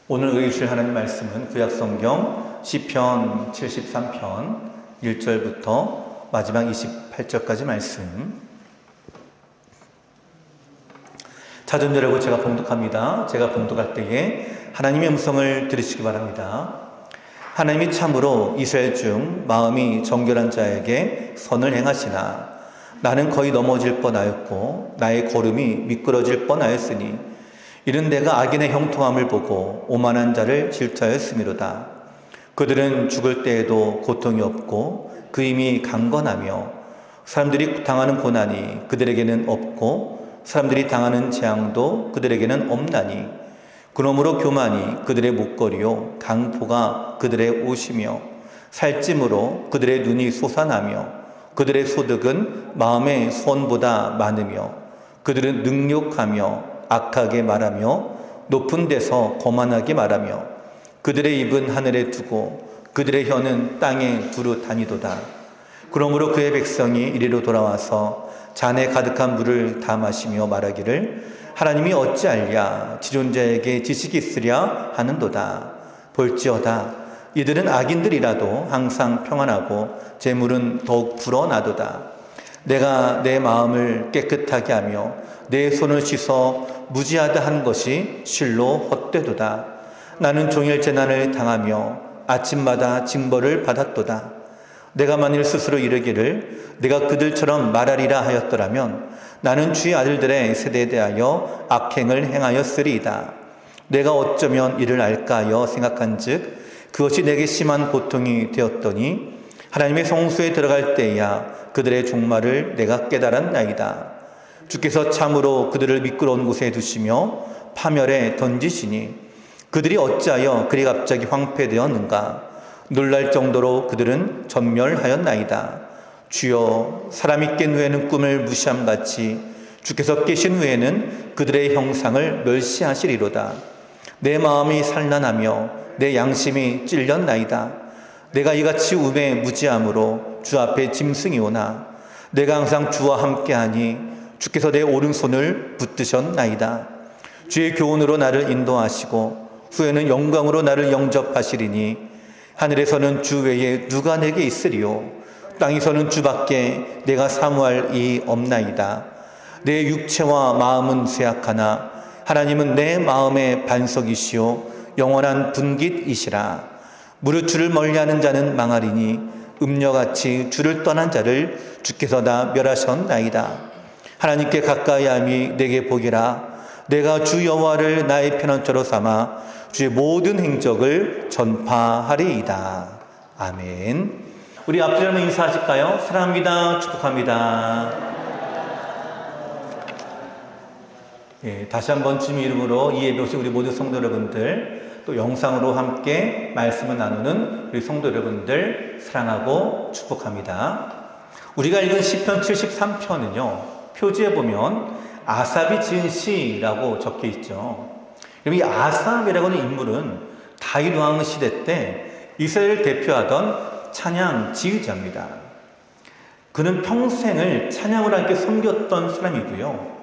오늘 읽으실 하나님 말씀은 구약성경 시편 73편 1절부터 마지막 28절까지 말씀. 찾은 자라고 제가 봉독합니다. 제가 봉독할 때에 하나님의 음성을 들으시기 바랍니다. 하나님이 참으로 이스라엘 중 마음이 정결한 자에게 선을 행하시나 나는 거의 넘어질 뻔하였고 나의 걸음이 미끄러질 뻔하였으니 이는 내가 악인의 형통함을 보고 오만한 자를 질투하였음이로다. 그들은 죽을 때에도 고통이 없고 그 힘이 강건하며 사람들이 당하는 고난이 그들에게는 없고 사람들이 당하는 재앙도 그들에게는 없나니 그러므로 교만이 그들의 목걸이요 강포가 그들의 옷이며 살찜으로 그들의 눈이 솟아나며 그들의 소득은 마음의 손보다 많으며 그들은 능욕하며 악하게 말하며 높은 데서 거만하게 말하며 그들의 입은 하늘에 두고 그들의 혀는 땅에 두루 다니도다. 그러므로 그의 백성이 이리로 돌아와서 잔에 가득한 물을 다 마시며 말하기를 하나님이 어찌알랴 지존자에게 지식이 있으랴 하는도다. 볼지어다 이들은 악인들이라도 항상 평안하고 재물은 더욱 불어나도다. 내가 내 마음을 깨끗하게 하며 내 손을 씻어 무지하다 한 것이 실로 헛되도다. 나는 종일 재난을 당하며 아침마다 징벌을 받았도다. 내가 만일 스스로 이르기를 내가 그들처럼 말하리라 하였더라면 나는 주의 아들들의 세대에 대하여 악행을 행하였으리이다. 내가 어쩌면 이를 알까 하여 생각한즉 그것이 내게 심한 고통이 되었더니 하나님의 성소에 들어갈 때야 그들의 종말을 내가 깨달았나이다. 주께서 참으로 그들을 미끄러운 곳에 두시며 파멸에 던지시니 그들이 어찌하여 그리 갑자기 황폐되었는가. 놀랄 정도로 그들은 전멸하였나이다. 주여 사람이 깬 후에는 꿈을 무시함같이 주께서 깨신 후에는 그들의 형상을 멸시하시리로다. 내 마음이 산란하며 내 양심이 찔렸나이다. 내가 이같이 우매 무지함으로 주 앞에 짐승이 오나 내가 항상 주와 함께하니 주께서 내 오른손을 붙드셨나이다. 주의 교훈으로 나를 인도하시고 후에는 영광으로 나를 영접하시리니 하늘에서는 주 외에 누가 내게 있으리요 땅에서는 주밖에 내가 사모할 이 없나이다. 내 육체와 마음은 쇠약하나 하나님은 내 마음의 반석이시오 영원한 분깃이시라. 무릇 주를 멀리하는 자는 망하리니 음녀같이 주를 떠난 자를 주께서 다 멸하셨나이다. 하나님께 가까이함이 내게 복이라. 내가 주 여호와를 나의 편안처로 삼아 주의 모든 행적을 전파하리이다. 아멘. 우리 앞뒤로 한번 인사하실까요? 사랑합니다. 축복합니다. 예, 다시 한번 주님 이름으로 이 예배 오신 우리 모든 성도 여러분들, 또 영상으로 함께 말씀을 나누는 우리 성도 여러분들 사랑하고 축복합니다. 우리가 읽은 시편 73편은요. 표지에 보면 아삽이 지은 시라고 적혀 있죠. 이 아삽이라고 하는 인물은 다윗 왕 시대 때 이스라엘을 대표하던 찬양 지휘자입니다. 그는 평생을 찬양을 하나님께 섬겼던 사람이고요.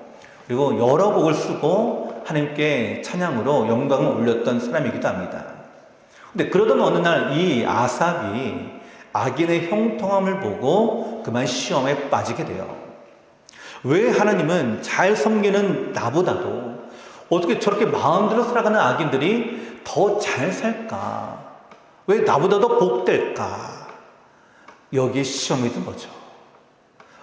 그리고 여러 곡을 쓰고 하나님께 찬양으로 영광을 올렸던 사람이기도 합니다. 근데 그러던 어느 날 이 아삽이 악인의 형통함을 보고 그만 시험에 빠지게 돼요. 왜 하나님은 잘 섬기는 나보다도 어떻게 저렇게 마음대로 살아가는 악인들이 더 잘 살까? 왜 나보다 더 복될까? 여기에 시험이 든 거죠.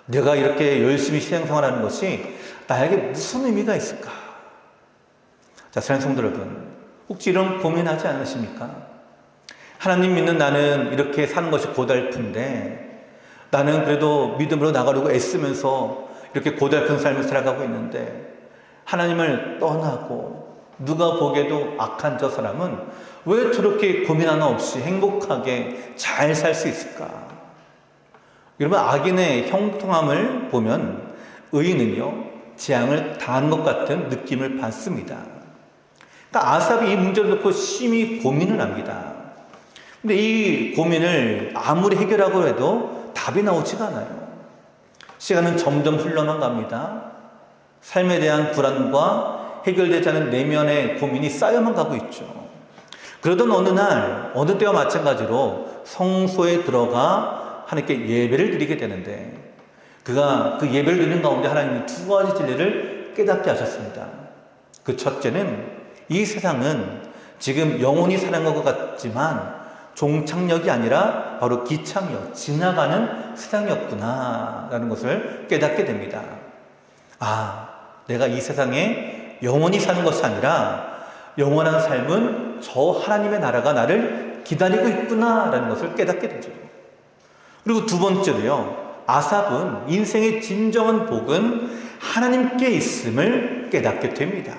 내가 이렇게 열심히 신앙생활하는 것이 나에게 무슨 의미가 있을까? 자, 사랑하는 성도 여러분, 혹시 이런 고민하지 않으십니까? 하나님 믿는 나는 이렇게 사는 것이 고달픈데 나는 그래도 믿음으로 나가려고 애쓰면서 이렇게 고달픈 삶을 살아가고 있는데 하나님을 떠나고 누가 보기에도 악한 저 사람은 왜 저렇게 고민 하나 없이 행복하게 잘 살 수 있을까? 여러분, 악인의 형통함을 보면 의인은요 재앙을 당한 것 같은 느낌을 받습니다. 그러니까 아삽이 이 문제를 놓고 심히 고민을 합니다. 근데 이 고민을 아무리 해결하고 해도 답이 나오지가 않아요. 시간은 점점 흘러만 갑니다. 삶에 대한 불안과 해결되지 않은 내면의 고민이 쌓여만 가고 있죠. 그러던 어느 날, 어느 때와 마찬가지로 성소에 들어가 하나님께 예배를 드리게 되는데, 그가 그 예배를 드리는 가운데 하나님이 두 가지 진리를 깨닫게 하셨습니다. 그 첫째는 이 세상은 지금 영원히 사는 것 같지만 종착역이 아니라 바로 기착역, 지나가는 세상이었구나 라는 것을 깨닫게 됩니다. 아, 내가 이 세상에 영원히 사는 것이 아니라 영원한 삶은 저 하나님의 나라가 나를 기다리고 있구나 라는 것을 깨닫게 되죠. 그리고 두 번째로요, 아삽은 인생의 진정한 복은 하나님께 있음을 깨닫게 됩니다.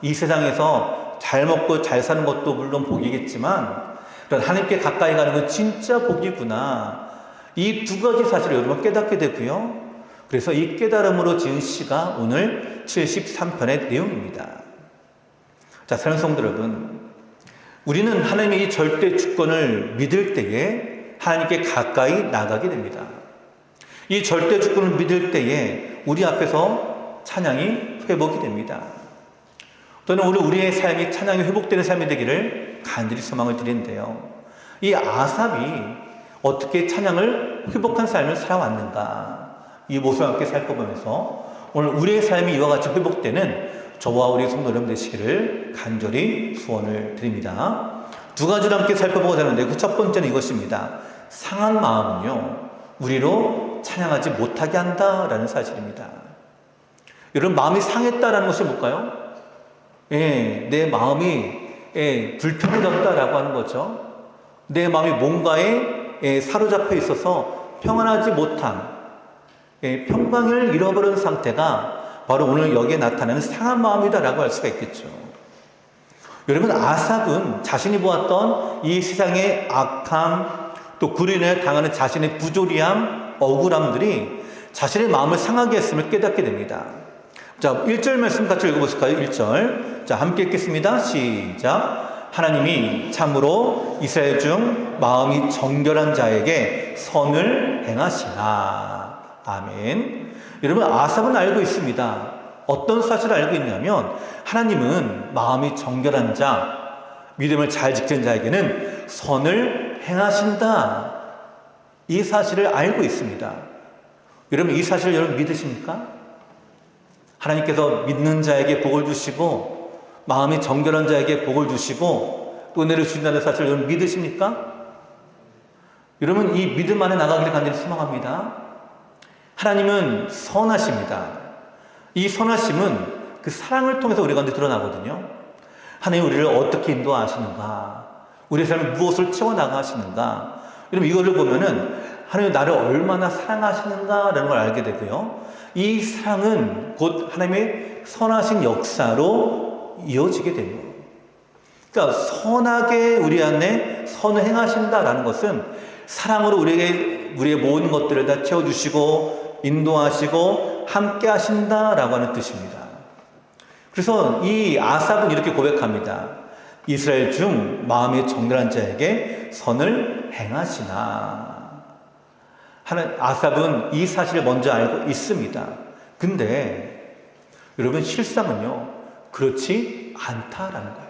이 세상에서 잘 먹고 잘 사는 것도 물론 복이겠지만 하나님께 가까이 가는 건 진짜 복이구나. 이 두 가지 사실을 여러분 깨닫게 되고요. 그래서 이 깨달음으로 지은 시가 오늘 73편의 내용입니다. 자, 사랑하는 성도 여러분, 우리는 하나님의 이 절대 주권을 믿을 때에 하나님께 가까이 나가게 됩니다. 이 절대 주권을 믿을 때에 우리 앞에서 찬양이 회복이 됩니다. 또는 우리의 삶이 찬양이 회복되는 삶이 되기를 간절히 소망을 드리는데요. 이 아삽이 어떻게 찬양을 회복한 삶을 살아왔는가, 이 모습을 함께 살펴보면서 오늘 우리의 삶이 이와 같이 회복되는 저와 우리 성도 여러분 되시기를 간절히 소원을 드립니다. 두 가지를 함께 살펴보고자 하는데, 그 첫 번째는 이것입니다. 상한 마음은요, 우리로 찬양하지 못하게 한다라는 사실입니다. 여러분, 마음이 상했다라는 것이 뭘까요? 내 마음이 불편해졌다라고 하는 거죠. 내 마음이 뭔가에 사로잡혀 있어서 평안하지 못한, 평강을 잃어버린 상태가 바로 오늘 여기에 나타나는 상한 마음이다라고 할 수가 있겠죠. 여러분, 아삽은 자신이 보았던 이 세상의 악함, 또 그로 인해 당하는 자신의 부조리함, 억울함들이 자신의 마음을 상하게 했음을 깨닫게 됩니다. 자, 1절 말씀 같이 읽어보실까요? 1절. 자, 함께 읽겠습니다. 시작. 하나님이 참으로 이스라엘 중 마음이 정결한 자에게 선을 행하시나. 아멘. 여러분, 아삽은 알고 있습니다. 어떤 사실을 알고 있냐면, 하나님은 마음이 정결한 자, 믿음을 잘 지키는 자에게는 선을 행하신다. 이 사실을 알고 있습니다. 여러분, 이 사실을 여러분 믿으십니까? 하나님께서 믿는 자에게 복을 주시고 마음이 정결한 자에게 복을 주시고 은혜를 주신다는 사실을 여러분 믿으십니까? 여러분, 이 믿음 안에 나가기를 간절히 소망합니다. 하나님은 선하십니다. 이 선하심은 그 사랑을 통해서 우리 가운데 드러나거든요. 하나님 우리를 어떻게 인도하시는가, 우리의 삶에 무엇을 채워나가 하시는가, 여러분 이거를 보면은 하나님 나를 얼마나 사랑하시는가라는 걸 알게 되고요. 이 사랑은 곧 하나님의 선하신 역사로 이어지게 됩니다. 그러니까 선하게 우리 안에 선을 행하신다라는 것은 사랑으로 우리의 모든 것들을 다 채워주시고 인도하시고 함께 하신다라고 하는 뜻입니다. 그래서 이 아삽은 이렇게 고백합니다. 이스라엘 중 마음이 정결한 자에게 선을 행하시나. 아삽은 이 사실을 먼저 알고 있습니다. 근데 여러분, 실상은요 그렇지 않다라는 거예요.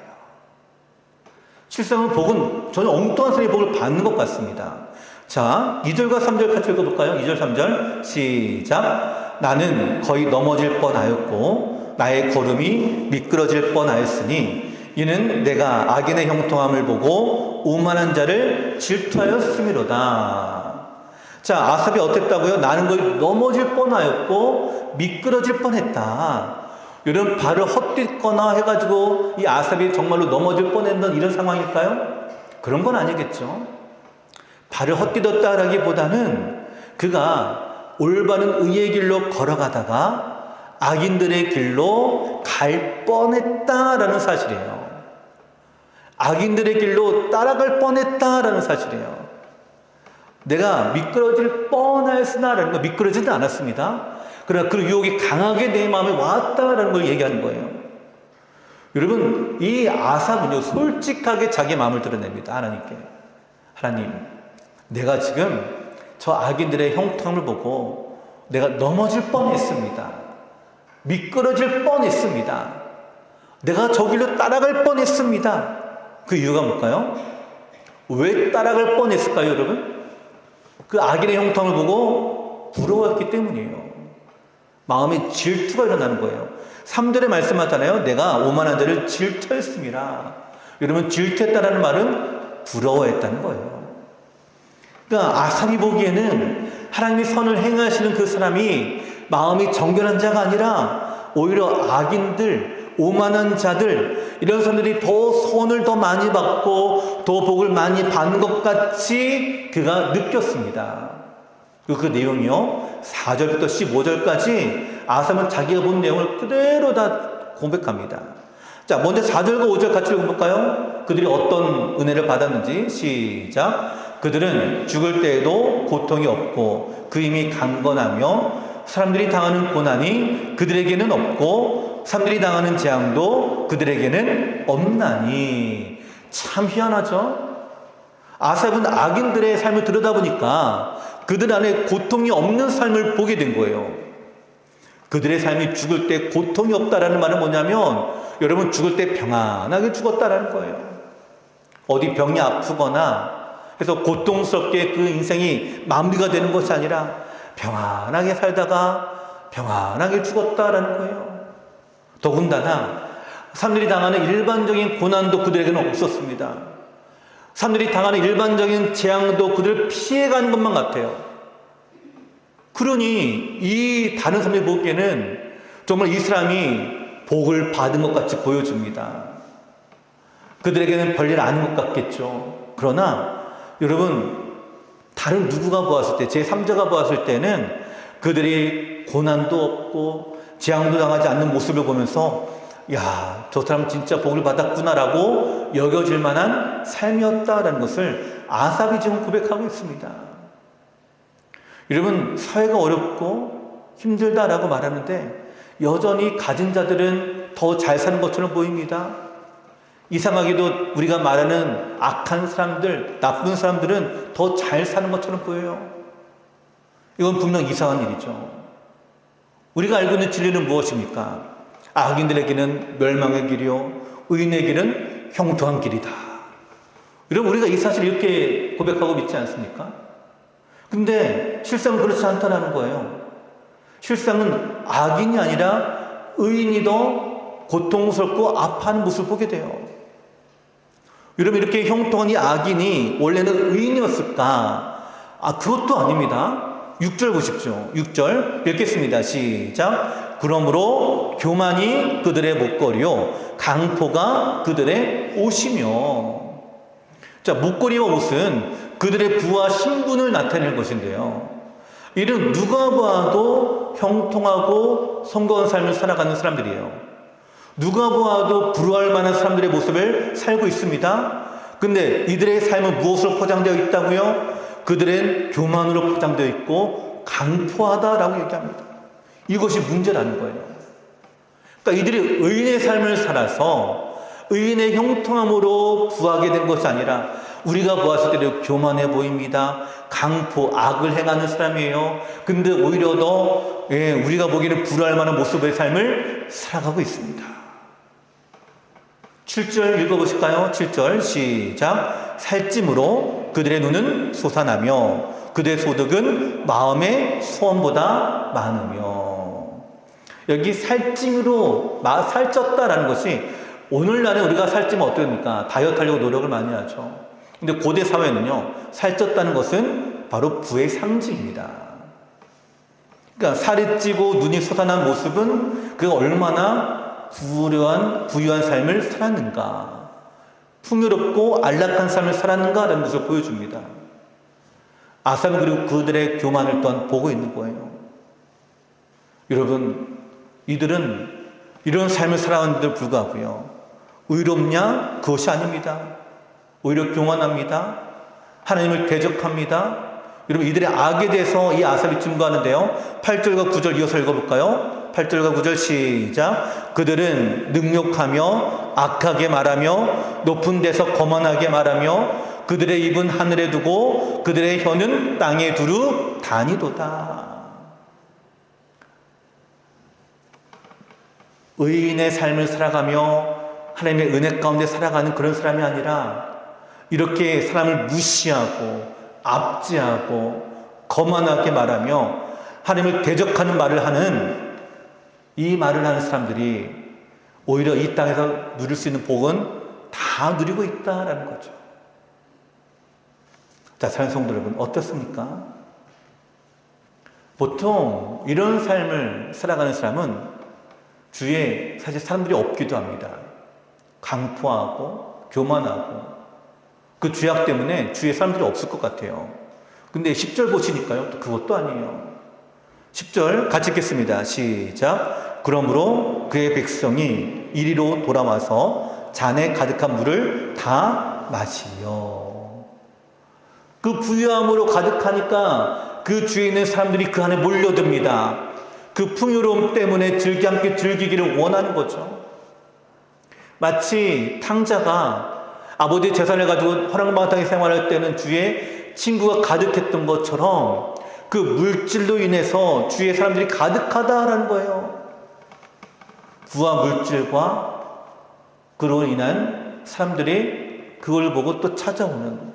실상은 복은 전혀 엉뚱한 소리의 복을 받는 것 같습니다. 자, 2절과 3절 같이 읽어볼까요? 2절 3절 시작. 나는 거의 넘어질 뻔하였고 나의 걸음이 미끄러질 뻔하였으니 이는 내가 악인의 형통함을 보고 오만한 자를 질투하였음이로다. 자, 아삽이 어땠다고요? 나는 거의 넘어질 뻔하였고 미끄러질 뻔했다. 여러분, 발을 헛디거나 해가지고 이 아삽이 정말로 넘어질 뻔했던 이런 상황일까요? 그런 건 아니겠죠. 발을 헛디뎠다라기보다는 그가 올바른 의의 길로 걸어가다가 악인들의 길로 갈 뻔했다라는 사실이에요. 악인들의 길로 따라갈 뻔했다라는 사실이에요. 내가 미끄러질 뻔하였으나라는 거, 미끄러지지 않았습니다. 그러나 그 유혹이 강하게 내 마음에 왔다라는 걸 얘기하는 거예요. 여러분, 이 아삽은요 솔직하게 자기 마음을 드러냅니다. 하나님께. 하나님, 내가 지금 저 악인들의 형통을 보고 내가 넘어질 뻔했습니다. 미끄러질 뻔했습니다. 내가 저 길로 따라갈 뻔했습니다. 그 이유가 뭘까요? 왜 따라갈 뻔했을까요, 여러분? 그 악인의 형통을 보고 부러워했기 때문이에요. 마음에 질투가 일어나는 거예요. 3절에 말씀하잖아요. 내가 오만한 자를 질투했습니다. 여러분, 질투했다는 말은 부러워했다는 거예요. 그러니까 아삽이 보기에는 하나님이 선을 행하시는 그 사람이 마음이 정결한 자가 아니라 오히려 악인들, 오만한 자들, 이런 사람들이 더 선을 더 많이 받고 더 복을 많이 받는 것 같이 그가 느꼈습니다. 그리고 그 내용이요, 4절부터 15절까지 아삽은 자기가 본 내용을 그대로 다 고백합니다. 자, 먼저 4절과 5절 같이 읽어볼까요? 그들이 어떤 은혜를 받았는지. 시작. 그들은 죽을 때에도 고통이 없고 그 힘이 강건하며 사람들이 당하는 고난이 그들에게는 없고 사람들이 당하는 재앙도 그들에게는 없나니. 참 희한하죠? 아삽은 악인들의 삶을 들여다보니까 그들 안에 고통이 없는 삶을 보게 된 거예요. 그들의 삶이 죽을 때 고통이 없다라는 말은 뭐냐면, 여러분, 죽을 때 평안하게 죽었다라는 거예요. 어디 병이 아프거나 해서 고통스럽게 그 인생이 마무리가 되는 것이 아니라 평안하게 살다가 평안하게 죽었다라는 거예요. 더군다나 사람들이 당하는 일반적인 고난도 그들에게는 없었습니다. 사람들이 당하는 일반적인 재앙도 그들을 피해가는 것만 같아요. 그러니 이 다른 사람들이 보기에는 정말 이 사람이 복을 받은 것 같이 보여집니다. 그들에게는 별일 아닌 것 같겠죠. 그러나 여러분, 다른 누구가 보았을 때, 제3자가 보았을 때는 그들이 고난도 없고 재앙도 당하지 않는 모습을 보면서 야, 저 사람 진짜 복을 받았구나라고 여겨질 만한 삶이었다라는 것을 아삽이 지금 고백하고 있습니다. 여러분, 사회가 어렵고 힘들다라고 말하는데 여전히 가진 자들은 더 잘 사는 것처럼 보입니다. 이상하게도 우리가 말하는 악한 사람들, 나쁜 사람들은 더 잘 사는 것처럼 보여요. 이건 분명 이상한 일이죠. 우리가 알고 있는 진리는 무엇입니까? 악인들에게는 멸망의 길이요, 의인에게는 형통한 길이다. 여러분, 우리가 이 사실을 이렇게 고백하고 믿지 않습니까? 근데 실상은 그렇지 않다는 거예요. 실상은 악인이 아니라 의인이 더 고통스럽고 아파하는 모습을 보게 돼요. 여러분, 이렇게 형통한 이 악인이 원래는 의인이었을까? 그것도 아닙니다. 6절 보십시오. 6절 읽겠습니다. 시작. 그러므로 교만이 그들의 목걸이요 강포가 그들의 옷이며. 자, 목걸이와 옷은 그들의 부와 신분을 나타낼 것인데요, 이는 누가 봐도 형통하고 성공한 삶을 살아가는 사람들이에요. 누가 보아도 부러워할 만한 사람들의 모습을 살고 있습니다. 근데 이들의 삶은 무엇으로 포장되어 있다고요? 그들은 교만으로 포장되어 있고 강포하다라고 얘기합니다. 이것이 문제라는 거예요. 그러니까 이들이 의인의 삶을 살아서 의인의 형통함으로 부하게 된 것이 아니라 우리가 보았을 때도 교만해 보입니다. 강포, 악을 행하는 사람이에요. 근데 오히려 더 우리가 보기에는 불화할 만한 모습의 삶을 살아가고 있습니다. 7절 읽어보실까요? 7절 시작. 살찜으로 그들의 눈은 솟아나며 그들의 소득은 마음의 소원보다 많으며. 여기 살찜으로 살쪘다라는 것이, 오늘날에 우리가 살찌면 어떻게 됩니까? 다이어트 하려고 노력을 많이 하죠. 근데 고대 사회는요, 살쪘다는 것은 바로 부의 상징입니다. 그러니까 살이 찌고 눈이 솟아난 모습은 그가 얼마나 부유한 삶을 살았는가, 풍요롭고 안락한 삶을 살았는가라는 것을 보여줍니다. 아삽은 그리고 그들의 교만을 또한 보고 있는 거예요. 여러분, 이들은 이런 삶을 살아왔는데도 불구하고요, 의롭냐? 그것이 아닙니다. 오히려 교만합니다. 하나님을 대적합니다. 여러분, 이들의 악에 대해서 이 아삽이 증거하는데요, 8절과 9절 이어서 읽어볼까요? 8절과 9절 시작. 그들은 능욕하며 악하게 말하며 높은 데서 거만하게 말하며 그들의 입은 하늘에 두고 그들의 혀는 땅에 두루 다니도다. 의인의 삶을 살아가며 하나님의 은혜 가운데 살아가는 그런 사람이 아니라 이렇게 사람을 무시하고 압제하고 거만하게 말하며 하나님을 대적하는 말을 하는 이 말을 하는 사람들이 오히려 이 땅에서 누릴 수 있는 복은 다 누리고 있다라는 거죠. 자, 사랑하는 성도 여러분, 어떻습니까? 보통 이런 삶을 살아가는 사람은 주위에 사실 사람들이 없기도 합니다. 강포하고 교만하고 그 죄악 때문에 주위에 사람들이 없을 것 같아요. 근데 10절 보시니까요, 또 그것도 아니에요. 10절 같이 읽겠습니다. 시작. 그러므로 그의 백성이 이리로 돌아와서 잔에 가득한 물을 다 마시며. 그 부유함으로 가득하니까 그 주위에 있는 사람들이 그 안에 몰려듭니다. 그 풍요로움 때문에 함께 즐기기를 원하는 거죠. 마치 탕자가 아버지의 재산을 가지고 허랑방탕하게 생활할 때는 주위에 친구가 가득했던 것처럼 그 물질로 인해서 주위에 사람들이 가득하다라는 거예요. 부와 물질과 그로 인한 사람들이 그걸 보고 또 찾아오는.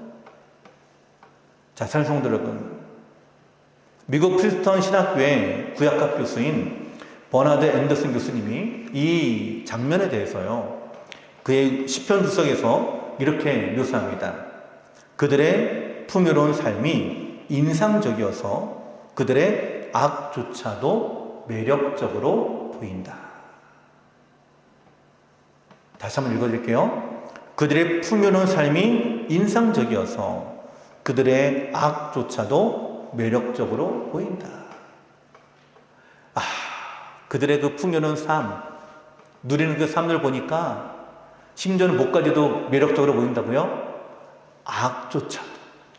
자, 사랑하는 성도 여러분, 미국 프린스턴 신학교의 구약학 교수인 버나드 앤더슨 교수님이 이 장면에 대해서요, 그의 시편 주석에서 이렇게 묘사합니다. 그들의 풍요로운 삶이 인상적이어서 그들의 악조차도 매력적으로 보인다. 다시 한번 읽어드릴게요. 그들의 풍요로운 삶이 인상적이어서 그들의 악조차도 매력적으로 보인다. 그들의 그 풍요로운 삶, 누리는 그 삶을 보니까 심지어는 목까지도 매력적으로 보인다고요? 악조차도,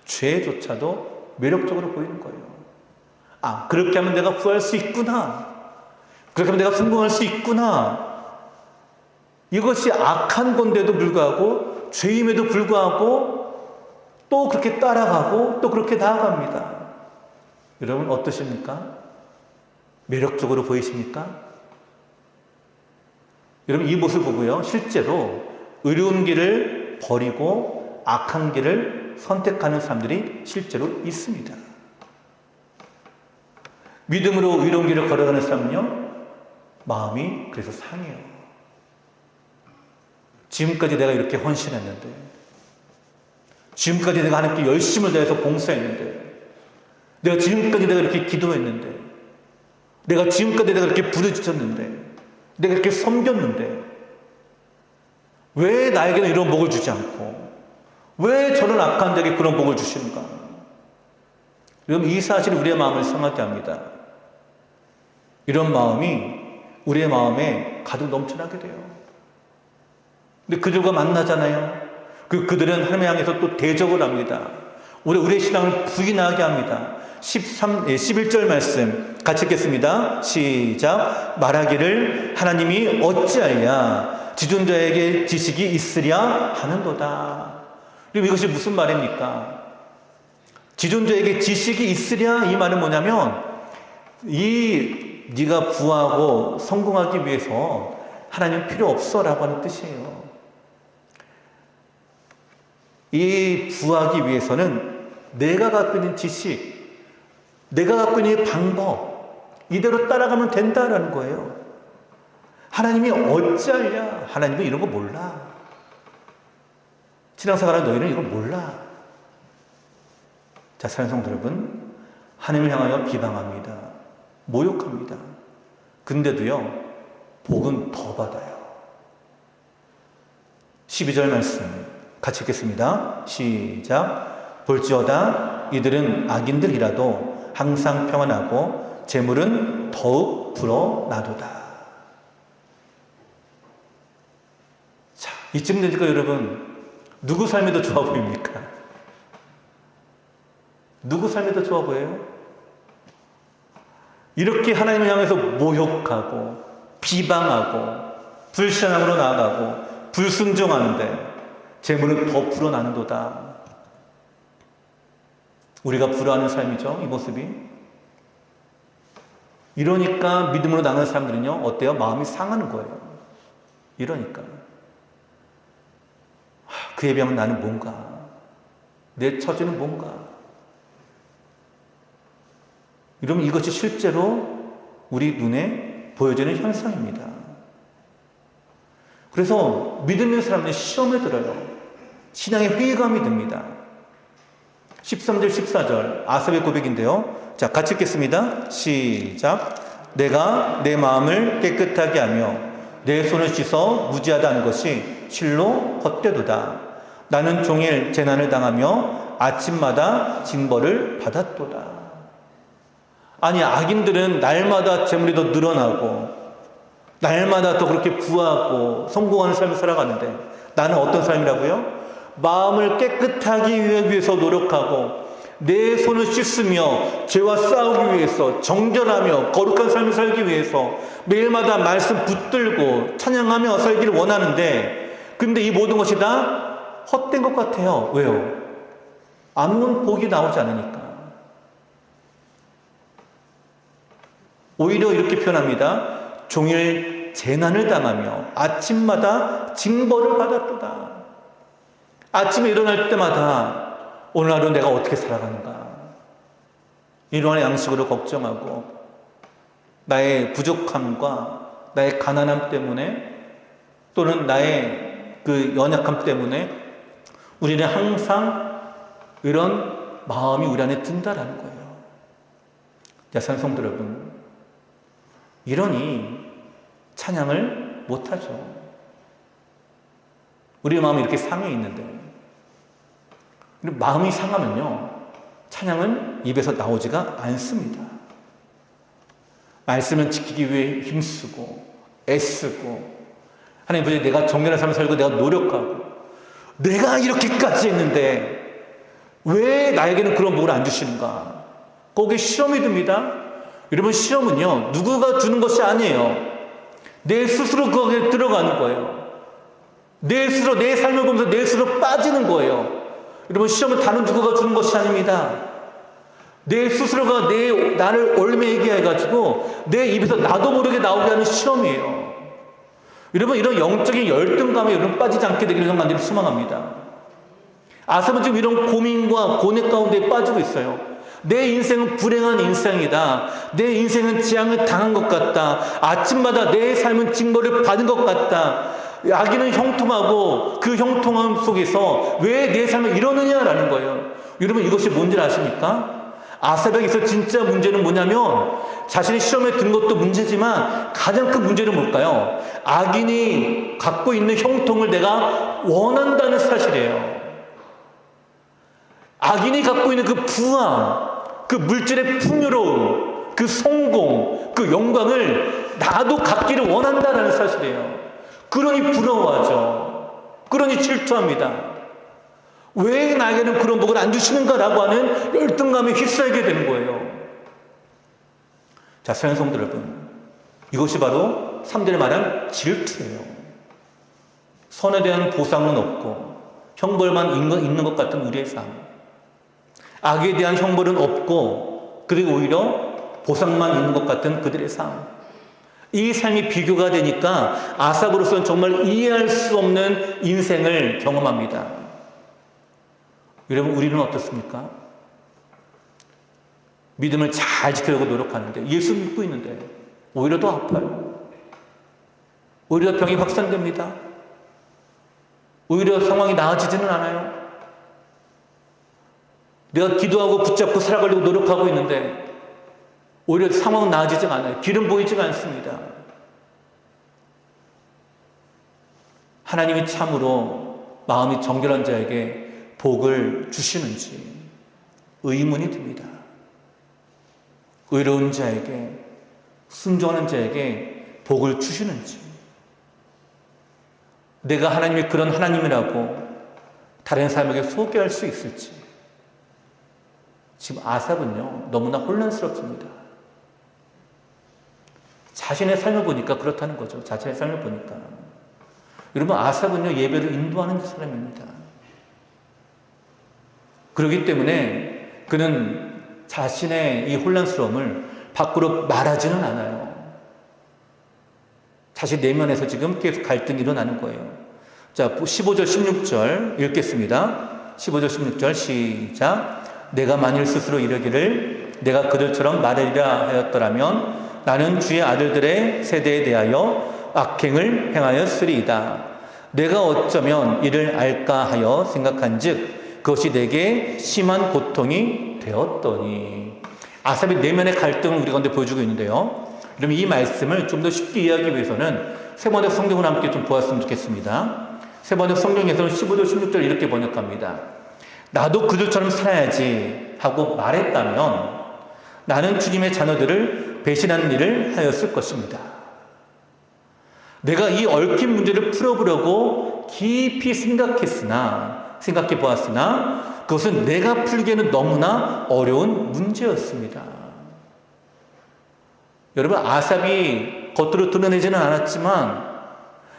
죄조차도 매력적으로 보이는 거예요. 그렇게 하면 내가 구할 수 있구나. 그렇게 하면 내가 성공할 수 있구나. 이것이 악한 건데도 불구하고, 죄임에도 불구하고 또 그렇게 따라가고 또 그렇게 나아갑니다. 여러분 어떠십니까? 매력적으로 보이십니까? 여러분 이 모습을 보고요, 실제로 의로운 길을 버리고 악한 길을 선택하는 사람들이 실제로 있습니다. 믿음으로 의로운 길을 걸어가는 사람은요, 마음이 그래서 상해요. 지금까지 내가 이렇게 헌신했는데, 지금까지 내가 하나님께 열심을 다해서 봉사했는데, 내가 지금까지 내가 이렇게 기도했는데, 내가 지금까지 내가 이렇게 부르짖었는데, 내가 이렇게 섬겼는데, 왜 나에게는 이런 복을 주지 않고 왜 저런 악한 자에게 그런 복을 주시는가? 여러분 이 사실이 우리의 마음을 상하게 합니다. 이런 마음이 우리의 마음에 가득 넘쳐나게 돼요. 근데 그들과 만나잖아요. 그들은 하나님 향해서 또 대적을 합니다. 우리의 신앙을 부인하게 합니다. 11절 말씀 같이 읽겠습니다. 시작. 말하기를 하나님이 어찌하랴 지존자에게 지식이 있으랴 하는도다. 그럼 이것이 무슨 말입니까? 지존자에게 지식이 있으랴, 이 말은 뭐냐면 네가 부하고 성공하기 위해서 하나님 필요 없어 라고 하는 뜻이에요. 이 부하기 위해서는 내가 갖고 있는 지식, 내가 갖고 있는 방법, 이대로 따라가면 된다라는 거예요. 하나님이 어찌하랴, 하나님은 이런 거 몰라. 신앙생활하는 너희는 이걸 몰라. 자, 사랑하는 성도 여러분, 하나님을 향하여 비방합니다. 모욕합니다. 근데도요, 복은 더 받아요. 12절 말씀 같이 읽겠습니다. 시작. 볼지어다 이들은 악인들이라도 항상 평안하고 재물은 더욱 불어나도다. 자, 이쯤 되니까 여러분 누구 삶이 더 좋아 보입니까? 누구 삶이 더 좋아 보여요? 이렇게 하나님을 향해서 모욕하고 비방하고 불신앙으로 나아가고 불순종하는데 재물은 더 불어나는도다. 우리가 부러워하는 삶이죠, 이 모습이. 이러니까 믿음으로 나가는 사람들은요, 어때요? 마음이 상하는 거예요. 이러니까. 그에 비하면 나는 뭔가? 내 처지는 뭔가? 이러면 이것이 실제로 우리 눈에 보여지는 현상입니다. 그래서 믿음 있는 사람들이 시험에 들어요. 신앙의 회의감이 듭니다. 13절 14절 아삽의 고백인데요. 자, 같이 읽겠습니다. 시작. 내가 내 마음을 깨끗하게 하며 내 손을 씻어 무지하다는 것이 실로 헛되도다. 나는 종일 재난을 당하며 아침마다 징벌을 받았도다. 아니, 악인들은 날마다 재물이 더 늘어나고 날마다 더 그렇게 부하고 성공하는 삶을 살아가는데 나는 어떤 삶이라고요? 마음을 깨끗하기 위해서 노력하고 내 손을 씻으며 죄와 싸우기 위해서 정결하며 거룩한 삶을 살기 위해서 매일마다 말씀 붙들고 찬양하며 살기를 원하는데, 근데 이 모든 것이 다 헛된 것 같아요. 왜요? 아무런 복이 나오지 않으니까. 오히려 이렇게 표현합니다. 종일 재난을 당하며 아침마다 징벌을 받았도다. 아침에 일어날 때마다 오늘 하루 내가 어떻게 살아가는가, 일어나는 양식으로 걱정하고 나의 부족함과 나의 가난함 때문에 또는 나의 그 연약함 때문에 우리는 항상 이런 마음이 우리 안에 든다라는 거예요. 사랑하는 성도 여러분, 이러니 찬양을 못하죠. 우리의 마음이 이렇게 상해 있는데, 마음이 상하면요 찬양은 입에서 나오지가 않습니다. 말씀을 지키기 위해 힘쓰고 애쓰고 하나님 보지 내가 정결한 삶을 살고 내가 노력하고 내가 이렇게까지 했는데 왜 나에게는 그런 복을 안 주시는가? 거기에 시험이 듭니다. 여러분, 시험은요 누구가 주는 것이 아니에요. 내 스스로 거기에 들어가는 거예요. 내 스스로 내 삶을 보면서 내 스스로 빠지는 거예요. 여러분, 시험은 다른 누구가 주는 것이 아닙니다. 내 스스로가 나를 얽매이게 해가지고 내 입에서 나도 모르게 나오게 하는 시험이에요. 여러분, 이런 영적인 열등감에 여러분 빠지지 않게 되기를 간절히 소망합니다. 아삽은 지금 이런 고민과 고뇌 가운데 빠지고 있어요. 내 인생은 불행한 인생이다. 내 인생은 재앙을 당한 것 같다. 아침마다 내 삶은 징벌을 받은 것 같다. 악인은 형통하고 그 형통함 속에서 왜 내 삶을 이러느냐라는 거예요. 여러분, 이것이 뭔지 아십니까? 아삽에게서 진짜 문제는 뭐냐면 자신의 시험에 든 것도 문제지만 가장 큰 문제는 뭘까요? 악인이 갖고 있는 형통을 내가 원한다는 사실이에요. 악인이 갖고 있는 그 부함, 그 물질의 풍요로움, 그 성공, 그 영광을 나도 갖기를 원한다는 사실이에요. 그러니 부러워하죠. 그러니 질투합니다. 왜 나에게는 그런 복을 안 주시는가라고 하는 열등감에 휩싸이게 되는 거예요. 자, 사랑하는 성도 여러분, 이것이 바로 3절에 말한 질투예요. 선에 대한 보상은 없고 형벌만 있는 것 같은 우리의 삶. 악에 대한 형벌은 없고 그리고 오히려 보상만 있는 것 같은 그들의 삶. 이 삶이 비교가 되니까 아삽으로서는 정말 이해할 수 없는 인생을 경험합니다. 여러분, 우리는 어떻습니까? 믿음을 잘 지키려고 노력하는데, 예수 믿고 있는데 오히려 더 아파요. 오히려 병이 확산됩니다. 오히려 상황이 나아지지는 않아요. 내가 기도하고 붙잡고 살아가려고 노력하고 있는데 오히려 상황은 나아지지가 않아요. 길은 보이지가 않습니다. 하나님이 참으로 마음이 정결한 자에게 복을 주시는지 의문이 듭니다. 의로운 자에게, 순종하는 자에게 복을 주시는지, 내가 하나님이 그런 하나님이라고 다른 사람에게 소개할 수 있을지. 지금 아삽은요 너무나 혼란스럽습니다. 자신의 삶을 보니까 그렇다는 거죠. 자신의 삶을 보니까. 여러분, 아삽은요 예배를 인도하는 사람입니다. 그렇기 때문에 그는 자신의 이 혼란스러움을 밖으로 말하지는 않아요. 자신 내면에서 지금 계속 갈등이 일어나는 거예요. 자, 15절, 16절 읽겠습니다. 15절, 16절 시작. 내가 만일 스스로 이르기를 내가 그들처럼 말하리라 하였더라면 나는 주의 아들들의 세대에 대하여 악행을 행하였으리이다. 내가 어쩌면 이를 알까 하여 생각한즉 그것이 내게 심한 고통이 되었더니. 아삽의 내면의 갈등을 우리 가운데 보여주고 있는데요. 그럼 이 말씀을 좀 더 쉽게 이해하기 위해서는 세번역 성경을 함께 좀 보았으면 좋겠습니다. 세번역 성경에서는 15절 16절 이렇게 번역합니다. 나도 그들처럼 살아야지 하고 말했다면 나는 주님의 자녀들을 배신하는 일을 하였을 것입니다. 내가 이 얽힌 문제를 풀어보려고 깊이 생각해 보았으나 그것은 내가 풀기에는 너무나 어려운 문제였습니다. 여러분, 아삽이 겉으로 드러내지는 않았지만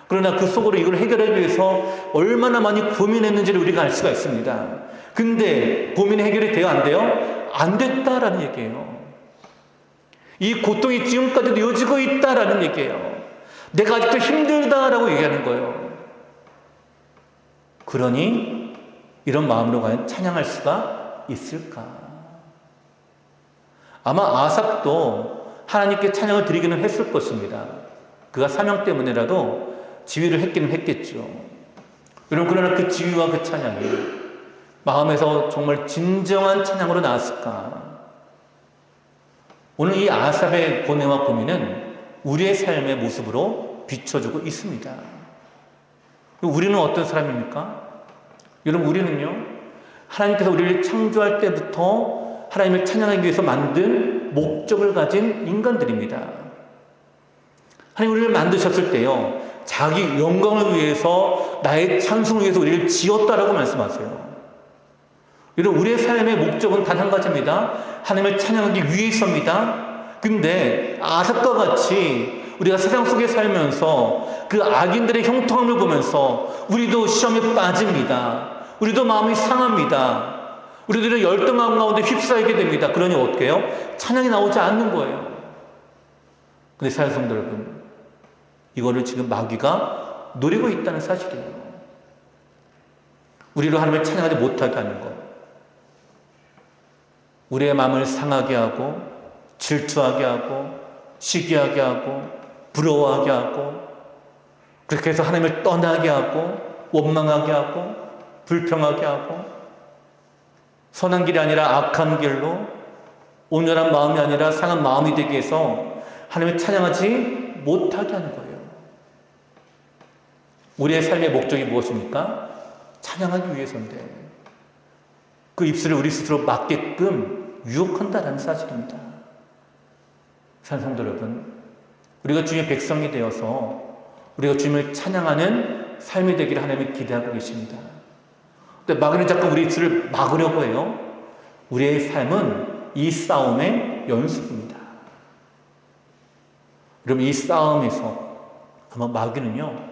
그러나 그 속으로 이걸 해결하기 위해서 얼마나 많이 고민했는지를 우리가 알 수가 있습니다. 근데 고민이 해결이 돼요? 안 돼요? 안 됐다라는 얘기예요. 이 고통이 지금까지도 이어지고 있다라는 얘기예요. 내가 아직도 힘들다라고 얘기하는 거예요. 그러니 이런 마음으로 과연 찬양할 수가 있을까? 아마 아삽도 하나님께 찬양을 드리기는 했을 것입니다. 그가 사명 때문에라도 지휘를 했기는 했겠죠. 여러분, 그러나 그 지휘와 그 찬양이 마음에서 정말 진정한 찬양으로 나왔을까? 오늘 이 아삽의 고뇌와 고민은 우리의 삶의 모습으로 비춰주고 있습니다. 우리는 어떤 사람입니까? 여러분, 우리는요, 하나님께서 우리를 창조할 때부터 하나님을 찬양하기 위해서 만든 목적을 가진 인간들입니다. 하나님 우리를 만드셨을 때요, 자기 영광을 위해서, 나의 찬송을 위해서 우리를 지었다라고 말씀하세요. 여러분, 우리의 삶의 목적은 단 한 가지입니다. 하나님을 찬양하기 위해서입니다. 근데 아삽과 같이 우리가 세상 속에 살면서 그 악인들의 형통함을 보면서 우리도 시험에 빠집니다. 우리도 마음이 상합니다. 우리들은 열등함 가운데 휩싸이게 됩니다. 그러니 어떻게 해요? 찬양이 나오지 않는 거예요. 근데 사랑하는 성도 여러분, 이거를 지금 마귀가 노리고 있다는 사실이에요. 우리로 하나님을 찬양하지 못하게 하는 것, 우리의 마음을 상하게 하고 질투하게 하고 시기하게 하고 부러워하게 하고, 그렇게 해서 하나님을 떠나게 하고 원망하게 하고 불평하게 하고, 선한 길이 아니라 악한 길로, 온전한 마음이 아니라 상한 마음이 되게 해서 하나님을 찬양하지 못하게 하는 거예요. 우리의 삶의 목적이 무엇입니까? 찬양하기 위해서인데 그 입술을 우리 스스로 막게끔 유혹한다는 사실입니다. 사랑하는 성도 여러분, 우리가 주님의 백성이 되어서 우리가 주님을 찬양하는 삶이 되기를 하나님이 기대하고 계십니다. 근데 마귀는 자꾸 우리 입술을 막으려고 해요. 우리의 삶은 이 싸움의 연습입니다. 여러분, 이 싸움에서 아마 마귀는요,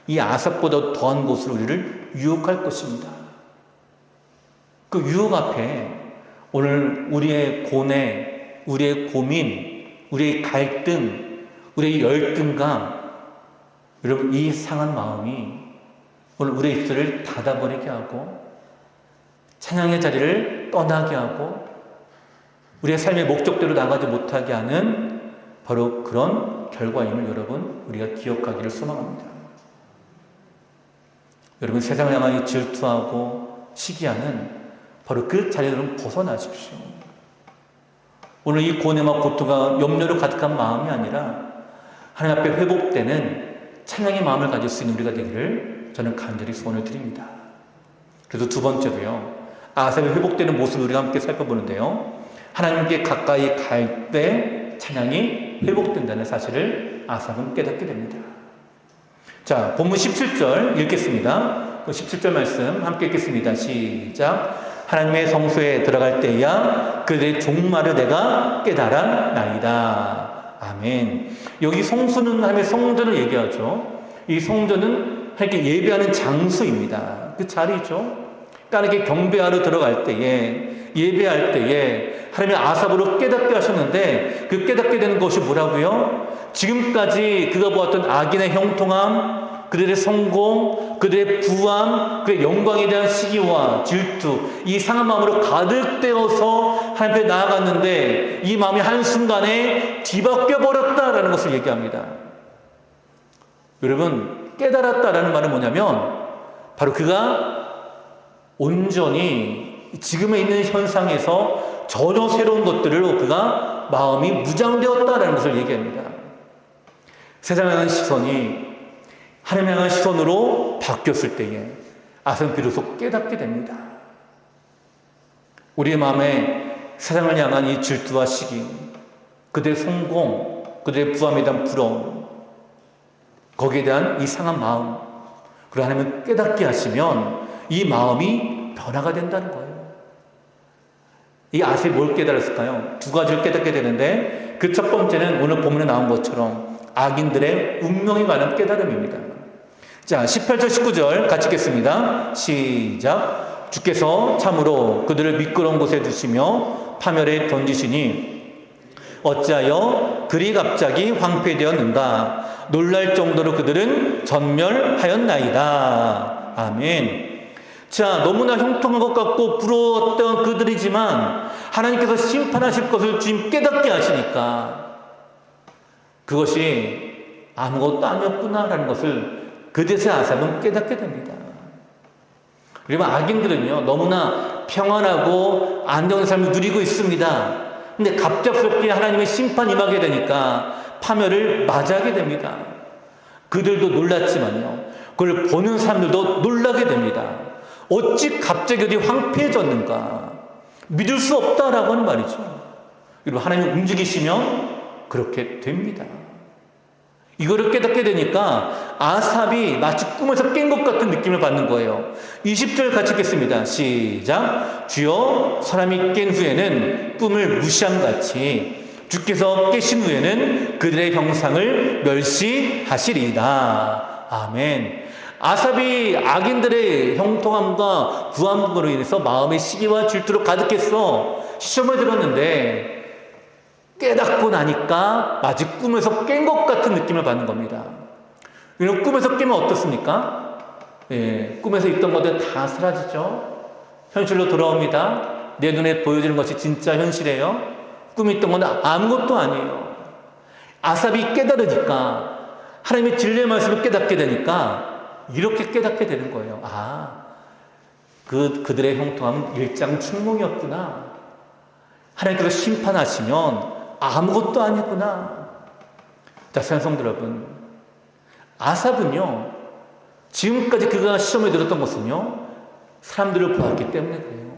이 아삽보다 더한 곳으로 우리를 유혹할 것입니다. 그 유혹 앞에 오늘 우리의 고뇌, 우리의 고민, 우리의 갈등, 우리의 열등감, 여러분, 이 상한 마음이 오늘 우리의 입술을 닫아버리게 하고 찬양의 자리를 떠나게 하고 우리의 삶의 목적대로 나가지 못하게 하는 바로 그런 결과임을 여러분, 우리가 기억하기를 소망합니다. 여러분, 세상을 향하여 질투하고 시기하는 바로 그 자리를 벗어나십시오. 오늘 이 고뇌와 고통과 염려로 가득한 마음이 아니라 하나님 앞에 회복되는 찬양의 마음을 가질 수 있는 우리가 되기를 저는 간절히 소원을 드립니다. 그래서 두 번째로요, 아삽의 회복되는 모습을 우리가 함께 살펴보는데요, 하나님께 가까이 갈 때 찬양이 회복된다는 사실을 아삽은 깨닫게 됩니다. 자, 본문 17절 읽겠습니다. 17절 말씀 함께 읽겠습니다. 시작. 하나님의 성소에 들어갈 때야 그들의 종말을 내가 깨달았나이다. 아멘. 여기 성소는 하나님의 성전을 얘기하죠. 이 성전은 이렇게 예배하는 장소입니다. 그 자리죠. 그러니까 이렇게 경배하러 들어갈 때에, 예배할 때에 하나님의 아삽으로 깨닫게 하셨는데, 그 깨닫게 되는 것이 뭐라고요? 지금까지 그가 보았던 악인의 형통함, 그들의 성공, 그들의 부함, 그의 영광에 대한 시기와 질투, 이 상한 마음으로 가득 되어서 하나님 앞에 나아갔는데 이 마음이 한순간에 뒤바뀌어 버렸다라는 것을 얘기합니다. 여러분, 깨달았다라는 말은 뭐냐면 바로 그가 온전히 지금에 있는 현상에서 전혀 새로운 것들로 그가 마음이 무장되었다라는 것을 얘기합니다. 세상에 대한 시선이 하나님에 대한 시선으로 바뀌었을 때에 아사는 비로소 깨닫게 됩니다. 우리의 마음에 세상을 향한 이 질투와 시기, 그들의 성공, 그들의 부함에 대한 부러움, 거기에 대한 이 상한 마음, 그리고 하나님은 깨닫게 하시면 이 마음이 변화가 된다는 거예요. 이 아사히 뭘 깨달았을까요? 두 가지를 깨닫게 되는데 그 첫 번째는 오늘 본문에 나온 것처럼 악인들의 운명에 관한 깨달음입니다. 자, 18절 19절 같이 읽겠습니다. 시작. 주께서 참으로 그들을 미끄러운 곳에 두시며 파멸에 던지시니 어찌하여 그리 갑자기 황폐되었는가. 놀랄 정도로 그들은 전멸하였나이다. 아멘. 자, 너무나 형통한 것 같고 부러웠던 그들이지만 하나님께서 심판하실 것을 지금 깨닫게 하시니까 그것이 아무것도 아니었구나라는 것을 그제서 아삽은 깨닫게 됩니다. 그리고 악인들은요, 너무나 평안하고 안정한 삶을 누리고 있습니다. 근데 갑작스럽게 하나님의 심판이 임하게 되니까 파멸을 맞이하게 됩니다. 그들도 놀랐지만요, 그걸 보는 사람들도 놀라게 됩니다. 어찌 갑자기 어디 황폐해졌는가? 믿을 수 없다라고 하는 말이죠. 그리고 하나님이 움직이시면 그렇게 됩니다. 이거를 깨닫게 되니까 아삽이 마치 꿈에서 깬 것 같은 느낌을 받는 거예요. 20절 같이 읽겠습니다. 시작. 주여, 사람이 깬 후에는 꿈을 무시함같이 주께서 깨신 후에는 그들의 형상을 멸시하시리이다. 아멘. 아삽이 악인들의 형통함과 부함으로 인해서 마음의 시기와 질투로 가득해서 시험을 들었는데 깨닫고 나니까 마치 꿈에서 깬 것 같은 느낌을 받는 겁니다. 여러분, 꿈에서 깨면 어떻습니까? 꿈에서 있던 것들 다 사라지죠. 현실로 돌아옵니다. 내 눈에 보여지는 것이 진짜 현실이에요. 꿈에 있던 건 아무것도 아니에요. 아삽이 깨달으니까, 하나님의 진리의 말씀을 깨닫게 되니까 이렇게 깨닫게 되는 거예요. 그들의 형통함은 일장춘몽이었구나. 하나님께서 심판하시면 아무것도 아니구나. 자, 사랑하는 성도 여러분, 아삽은요, 지금까지 그가 시험에 들었던 것은요, 사람들을 보았기 때문에 그래요.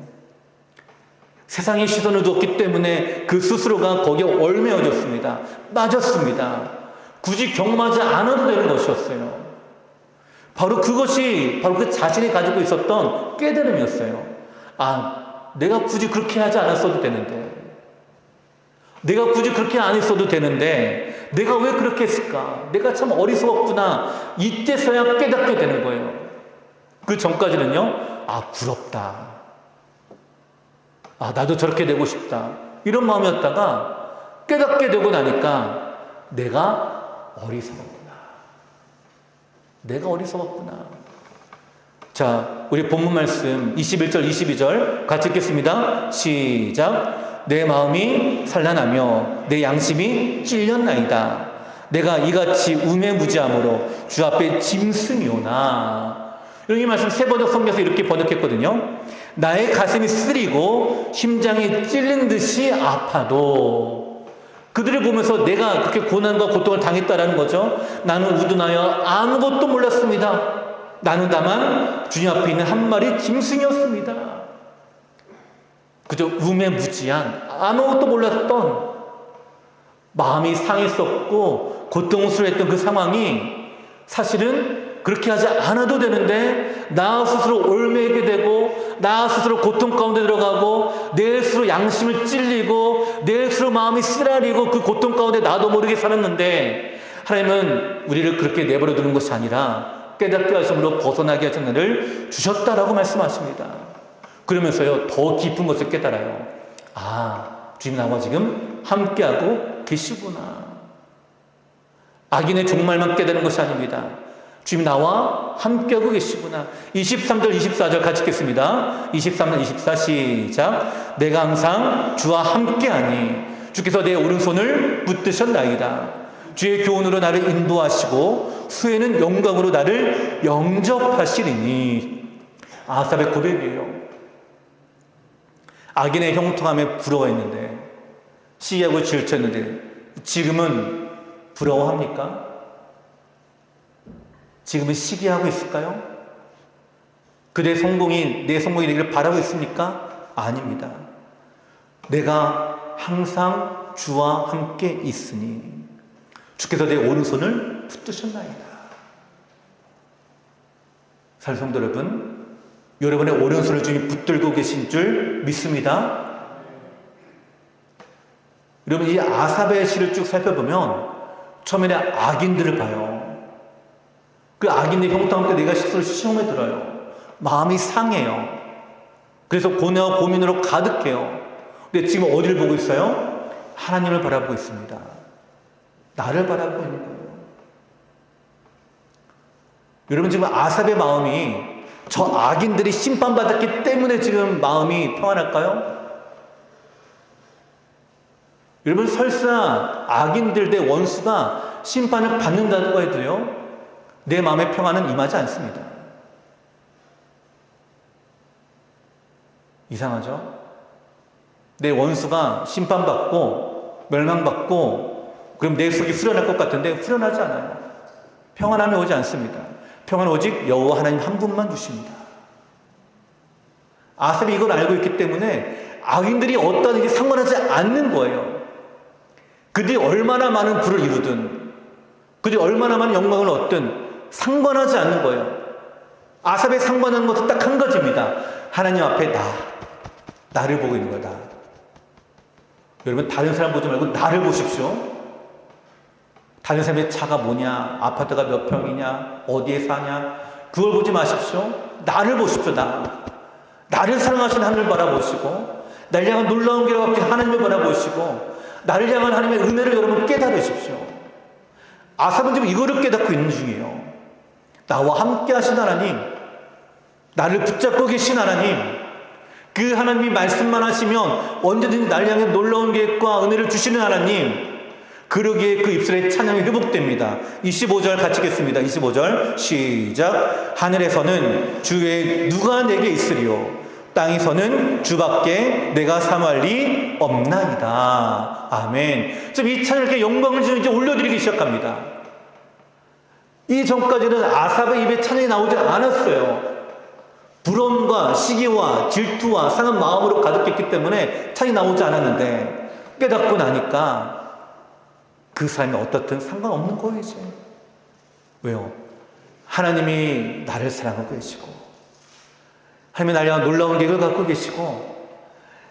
세상의 시선을 두었기 때문에 그 스스로가 거기에 얽매여졌습니다. 빠졌습니다. 굳이 경험하지 않아도 되는 것이었어요. 바로 그것이 바로 그 자신이 가지고 있었던 깨달음이었어요. 내가 굳이 그렇게 하지 않았어도 되는데, 내가 굳이 그렇게 안 했어도 되는데 내가 왜 그렇게 했을까? 내가 참 어리석었구나. 이때서야 깨닫게 되는 거예요. 그 전까지는요, 부럽다. 나도 저렇게 되고 싶다. 이런 마음이었다가 깨닫게 되고 나니까 내가 어리석었구나. 내가 어리석었구나. 자, 우리 본문 말씀 21절 22절 같이 읽겠습니다. 시작. 내 마음이 산란하며 내 양심이 찔렸나이다. 내가 이같이 우매무지함으로 주 앞에 짐승이오나. 여기 말씀 세 번역 성경에서 이렇게 번역했거든요. 나의 가슴이 쓰리고 심장이 찔린 듯이 아파도. 그들을 보면서 내가 그렇게 고난과 고통을 당했다라는 거죠. 나는 우둔하여 아무것도 몰랐습니다. 나는 다만 주님 앞에 있는 한 마리 짐승이었습니다. 그저 우매무지한 아무것도 몰랐던, 마음이 상했었고 고통스러웠던 그 상황이 사실은 그렇게 하지 않아도 되는데 나 스스로 얽매이게 되고 나 스스로 고통 가운데 들어가고 내 스스로 양심을 찔리고 내 스스로 마음이 쓰라리고 그 고통 가운데 나도 모르게 살았는데 하나님은 우리를 그렇게 내버려 두는 것이 아니라 깨닫게 하심으로 벗어나게 하신 은혜를 주셨다라고 말씀하십니다. 그러면서요, 더 깊은 것을 깨달아요. 주님 나와 지금 함께하고 계시구나. 악인의 종말만 깨닫는 것이 아닙니다. 주님 나와 함께하고 계시구나. 23절 24절 같이 읽겠습니다. 23절 24 시작. 내가 항상 주와 함께하니 주께서 내 오른손을 붙드셨나이다. 주의 교훈으로 나를 인도하시고 후에는 영광으로 나를 영접하시리니. 아삽의 고백이에요. 악인의 형통함에 부러워했는데, 시기하고 질투했는데 지금은 부러워합니까? 지금은 시기하고 있을까요? 그의 성공이 내 성공이 되기를 바라고 있습니까? 아닙니다. 내가 항상 주와 함께 있으니 주께서 내 오른손을 붙드셨나이다. 사랑하는 성도 여러분, 여러분의 오른손을 주님이 붙들고 계신 줄 믿습니다. 여러분, 이 아삽의 시를 쭉 살펴보면 처음에는 악인들을 봐요. 그 악인의 형통함께 내가 스스로 시험에 들어요. 마음이 상해요. 그래서 고뇌와 고민으로 가득해요. 근데 지금 어디를 보고 있어요? 하나님을 바라보고 있습니다. 나를 바라보고 있는 거예요. 여러분, 지금 아삽의 마음이 저 악인들이 심판받았기 때문에 지금 마음이 평안할까요? 여러분, 설사 악인들 내 원수가 심판을 받는다고 해도요, 내 마음의 평안은 임하지 않습니다. 이상하죠? 내 원수가 심판받고 멸망받고 그럼 내 속이 후련할 것 같은데 후련하지 않아요. 평안함이 오지 않습니다. 평안은 오직 여호와 하나님 한 분만 주십니다. 아삽이 이걸 알고 있기 때문에 악인들이 어떠하든지 상관하지 않는 거예요. 그들이 얼마나 많은 부를 이루든 그들이 얼마나 많은 영광을 얻든 상관하지 않는 거예요. 아삽의 상관하는 것은 딱 한 가지입니다. 하나님 앞에 나를 보고 있는 거다. 여러분, 다른 사람 보지 말고 나를 보십시오. 다른 사람의 차가 뭐냐, 아파트가 몇 평이냐, 어디에 사냐, 그걸 보지 마십시오. 나를 보십시오. 나를 사랑하신 하나님을 바라보시고, 나를 향한 놀라운 길을 갖긴 하나님을 바라보시고, 나를 향한 하나님의 은혜를 여러분 깨달으십시오. 아삽은 지금 이거를 깨닫고 있는 중이에요. 나와 함께 하신 하나님, 나를 붙잡고 계신 하나님, 그 하나님이 말씀만 하시면 언제든지 나를 향해 놀라운 계획과 은혜를 주시는 하나님, 그러기에 그 입술에 찬양이 회복됩니다. 25절 같이 읽겠습니다. 25절 시작. 하늘에서는 주 외에 누가 내게 있으리요, 땅에서는 주밖에 내가 사모할 리 없나이다. 아멘. 지금 이 찬양을 이렇게 영광을 지금 이제 올려드리기 시작합니다. 이 전까지는 아삽의 입에 찬양이 나오지 않았어요. 부러움과 시기와 질투와 상한 마음으로 가득했기 때문에 찬양이 나오지 않았는데 깨닫고 나니까 그 사람이 어떻든 상관없는 거예요, 이제. 왜요? 하나님이 나를 사랑하고 계시고, 하나님이 나를 향한 놀라운 계획을 갖고 계시고,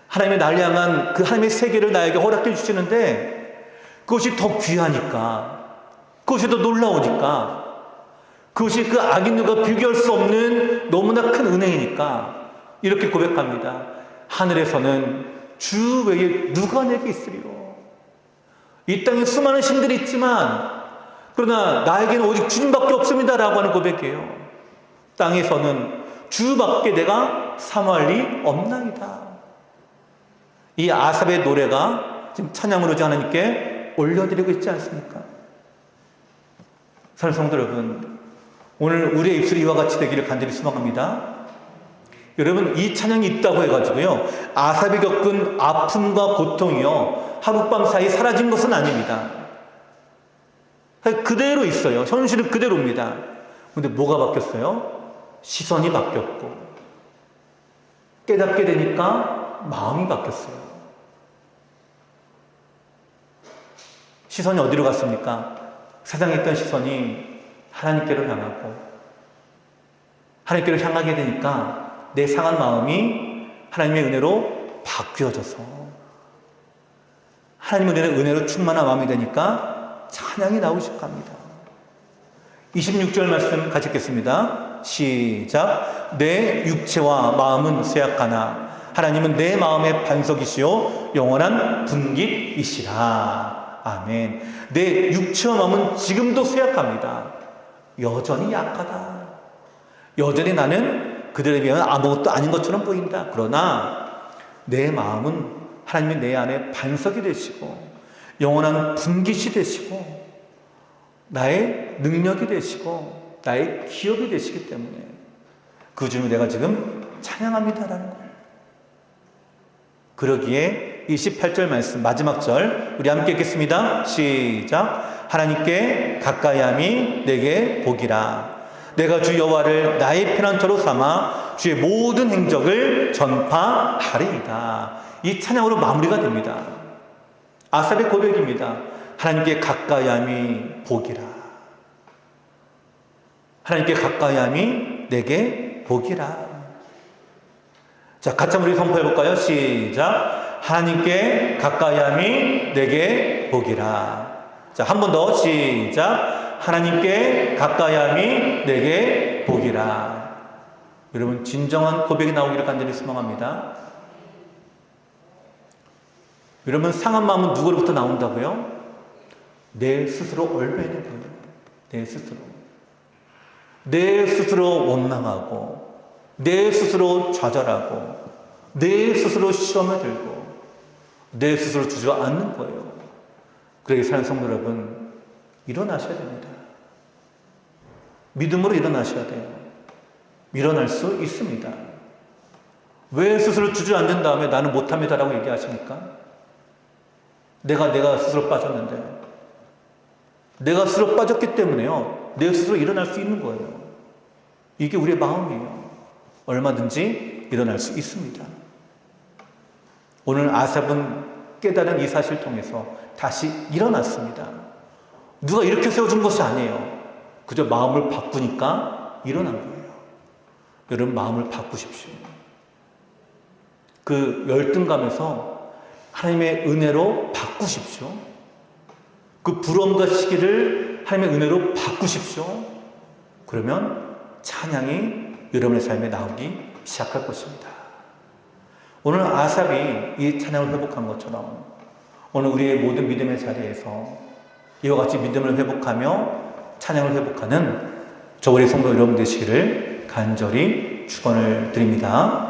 하나님이 나를 향한 그 하나님의 세계를 나에게 허락해 주시는데, 그것이 더 귀하니까, 그것이 더 놀라우니까, 그것이 그 악인들과 비교할 수 없는 너무나 큰 은혜이니까 이렇게 고백합니다. 하늘에서는 주 외에 누가 내게 있으리요. 이 땅에 수많은 신들이 있지만 그러나 나에게는 오직 주님밖에 없습니다라고 하는 고백이에요. 땅에서는 주밖에 내가 사모할 리 없나이다. 이 아삽의 노래가 지금 찬양으로 하나님께 올려드리고 있지 않습니까? 사랑하는 성도 여러분, 오늘 우리의 입술이 이와 같이 되기를 간절히 소망합니다. 여러분, 이 찬양이 있다고 해가지고요, 아삽이 겪은 아픔과 고통이요 하룻밤 사이 사라진 것은 아닙니다. 그대로 있어요. 현실은 그대로입니다. 근데 뭐가 바뀌었어요? 시선이 바뀌었고, 깨닫게 되니까 마음이 바뀌었어요. 시선이 어디로 갔습니까? 세상에 있던 시선이 하나님께로 향하고, 하나님께로 향하게 되니까 내 상한 마음이 하나님의 은혜로 바뀌어져서 하나님의 은혜로 충만한 마음이 되니까 찬양이 나오기 시작합니다. 26절 말씀 같이 읽겠습니다. 시작. 내 육체와 마음은 쇠약하나 하나님은 내 마음의 반석이시요 영원한 분깃이시라. 아멘. 내 육체와 마음은 지금도 쇠약합니다. 여전히 약하다. 여전히 나는 그들에 비하면 아무것도 아닌 것처럼 보인다. 그러나 내 마음은 하나님이 내 안에 반석이 되시고 영원한 분깃이 되시고 나의 능력이 되시고 나의 기업이 되시기 때문에 그 주님을 내가 지금 찬양합니다라는 거예요. 그러기에 28절 말씀 마지막 절 우리 함께 읽겠습니다. 시작. 하나님께 가까이함이 내게 복이라. 내가 주 여호와를 나의 피난처로 삼아 주의 모든 행적을 전파하리이다. 이 찬양으로 마무리가 됩니다. 아삽의 고백입니다. 하나님께 가까이함이 복이라. 하나님께 가까이함이 내게 복이라. 자, 같이 한번 우리 선포해 볼까요? 시작. 하나님께 가까이함이 내게 복이라. 자, 한 번 더 시작. 하나님께 가까이함이 내게 복이라. 여러분, 진정한 고백이 나오기를 간절히 소망합니다. 여러분, 상한 마음은 누구로부터 나온다고요? 내 스스로 얽매이는 거예요. 내 스스로. 내 스스로 원망하고 내 스스로 좌절하고 내 스스로 시험에 들고 내 스스로 주저앉는 거예요. 그러기 사랑하는 성도 여러분, 일어나셔야 됩니다. 믿음으로 일어나셔야 돼요. 일어날 수 있습니다. 왜 스스로 주저앉은 다음에 나는 못합니다라고 얘기하십니까? 내가 스스로 빠졌는데 내가 스스로 빠졌기 때문에요. 내 스스로 일어날 수 있는 거예요. 이게 우리의 마음이에요. 얼마든지 일어날 수 있습니다. 오늘 아삽은 깨달은 이 사실을 통해서 다시 일어났습니다. 누가 이렇게 세워준 것이 아니에요. 그저 마음을 바꾸니까 일어난 거예요. 여러분, 마음을 바꾸십시오. 그 열등감에서 하나님의 은혜로 바꾸십시오. 그 부러움과 시기를 하나님의 은혜로 바꾸십시오. 그러면 찬양이 여러분의 삶에 나오기 시작할 것입니다. 오늘 아삽이 이 찬양을 회복한 것처럼 오늘 우리의 모든 믿음의 자리에서 이와 같이 믿음을 회복하며 찬양을 회복하는 저우리 성도 여러분 되시기를 간절히 축원을 드립니다.